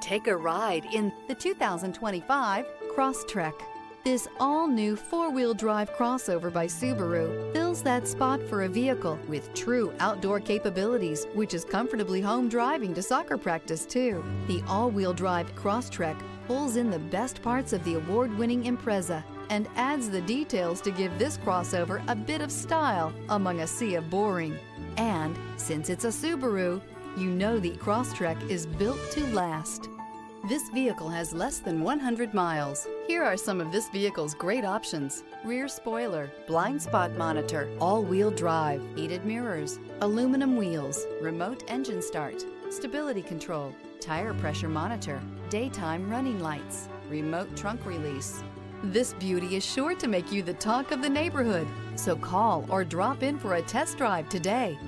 Take a ride in the 2025 Crosstrek. This all-new four-wheel drive crossover by Subaru fills that spot for a vehicle with true outdoor capabilities, which is comfortably home driving to soccer practice too. The all-wheel drive Crosstrek pulls in the best parts of the award-winning Impreza and adds the details to give this crossover a bit of style among a sea of boring. And since it's a Subaru, you know the Crosstrek is built to last. This vehicle has less than 100 miles. Here are some of this vehicle's great options: rear spoiler, blind spot monitor, all-wheel drive, heated mirrors, aluminum wheels, remote engine start, stability control, tire pressure monitor, daytime running lights, remote trunk release. This beauty is sure to make you the talk of the neighborhood. So call or drop in for a test drive today.